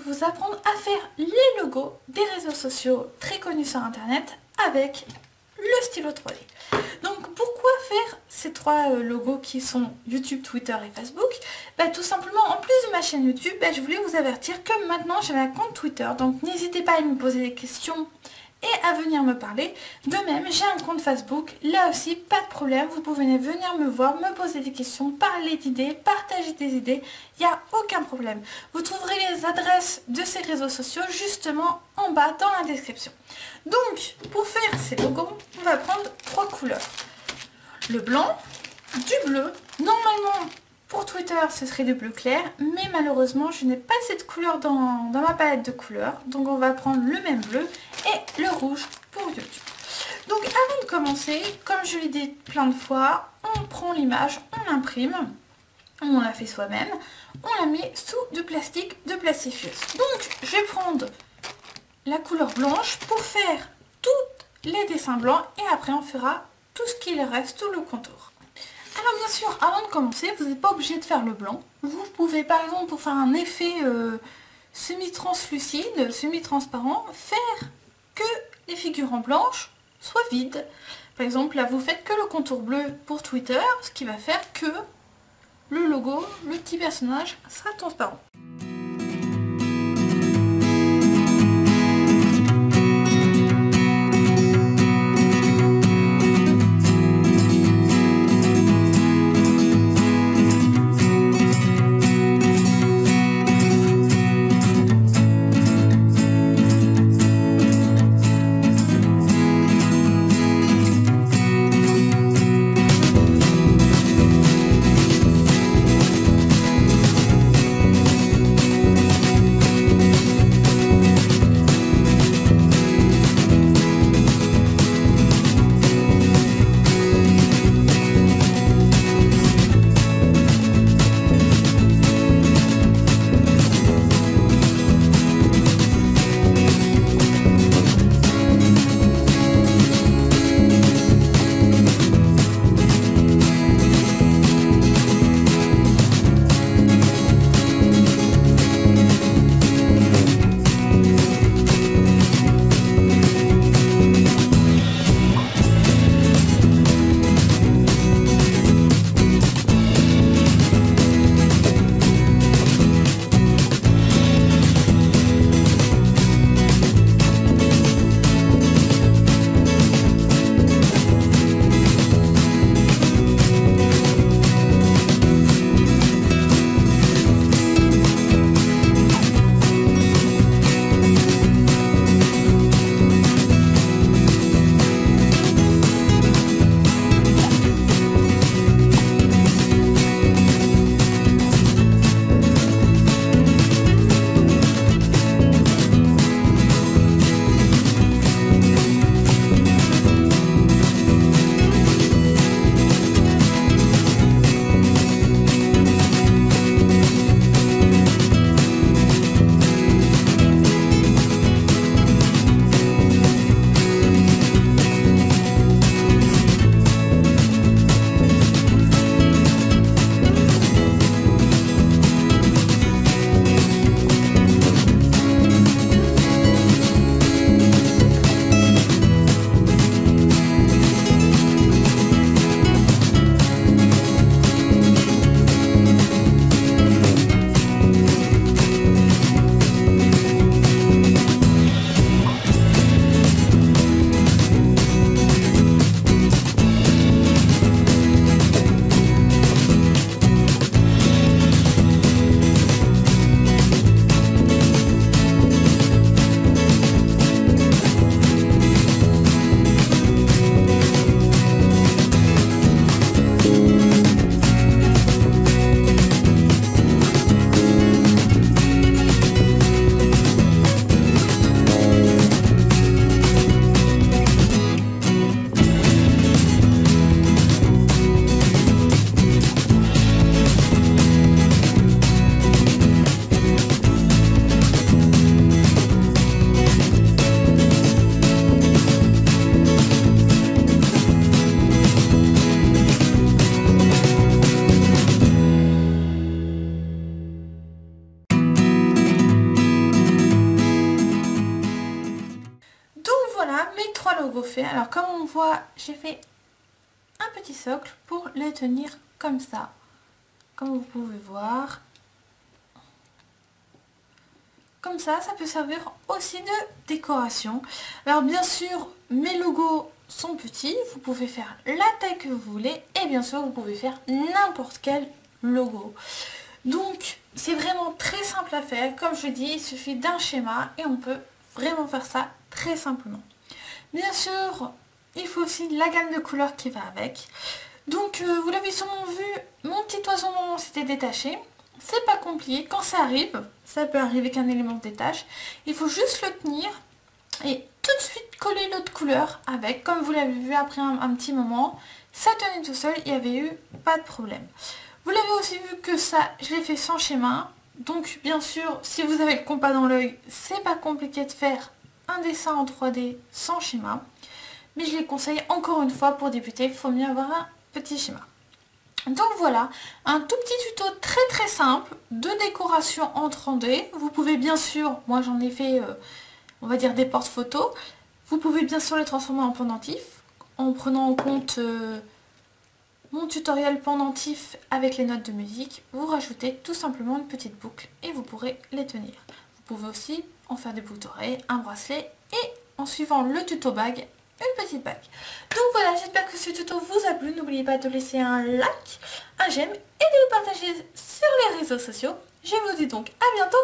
vous apprendre à faire les logos des réseaux sociaux très connus sur internet avec le stylo 3D. Donc pourquoi faire ces trois logos qui sont YouTube, Twitter et Facebook? Tout simplement, en plus de ma chaîne YouTube, je voulais vous avertir que maintenant j'ai un compte Twitter, donc n'hésitez pas à me poser des questions et à venir me parler. De même, j'ai un compte Facebook, là aussi pas de problème, vous pouvez venir me voir, me poser des questions, parler d'idées, partager des idées, il n'y a aucun problème. Vous trouverez les adresses de ces réseaux sociaux justement en bas dans la description. Donc, pour faire ces logos, on va prendre trois couleurs. Le blanc, du bleu, normalement pour Twitter ce serait du bleu clair, mais malheureusement je n'ai pas cette couleur dans ma palette de couleurs, donc on va prendre le même bleu et le rouge pour YouTube. Donc avant de commencer, comme je l'ai dit plein de fois, on prend l'image, on l'imprime, on la fait soi-même, on la met sous du plastique de plastifieuse. Donc je vais prendre la couleur blanche pour faire tous les dessins blancs et après on fera tout ce qu'il reste, tout le contour. Alors bien sûr, avant de commencer, vous n'êtes pas obligé de faire le blanc. Vous pouvez par exemple, pour faire un effet semi-translucide, semi-transparent, faire que les figures en blanche soient vides. Par exemple, là vous faites que le contour bleu pour Twitter, ce qui va faire que le logo, le petit personnage sera transparent. logo fait. Alors comme on voit, j'ai fait un petit socle pour les tenir comme ça. Comme vous pouvez voir. Comme ça peut servir aussi de décoration. Alors bien sûr, mes logos sont petits. Vous pouvez faire la taille que vous voulez. Et bien sûr, vous pouvez faire n'importe quel logo. Donc, c'est vraiment très simple à faire. Comme je dis, il suffit d'un schéma et on peut vraiment faire ça très simplement. Bien sûr, il faut aussi la gamme de couleurs qui va avec. Donc, vous l'avez sûrement vu, mon petit oiseau s'était détaché. C'est pas compliqué, quand ça arrive, ça peut arriver qu'un élément se détache. Il faut juste le tenir et tout de suite coller l'autre couleur avec. Comme vous l'avez vu après un petit moment, ça tenait tout seul, il n'y avait eu pas de problème. Vous l'avez aussi vu que ça, je l'ai fait sans schéma. Donc bien sûr, si vous avez le compas dans l'œil, c'est pas compliqué de faire un dessin en 3D sans schéma. Mais je les conseille encore une fois pour débuter, il faut mieux avoir un petit schéma. Donc voilà, un tout petit tuto très simple de décoration en 3D. Vous pouvez bien sûr, moi j'en ai fait, on va dire des porte-photos. Vous pouvez bien sûr les transformer en pendentifs en prenant en compte mon tutoriel pendentif avec les notes de musique. Vous rajoutez tout simplement une petite boucle et vous pourrez les tenir. Vous pouvez aussi en faire des boucles d'oreilles, un bracelet et en suivant le tuto bague, une petite bague. Donc voilà, j'espère que ce tuto vous a plu. N'oubliez pas de laisser un like, un j'aime et de le partager sur les réseaux sociaux. Je vous dis donc à bientôt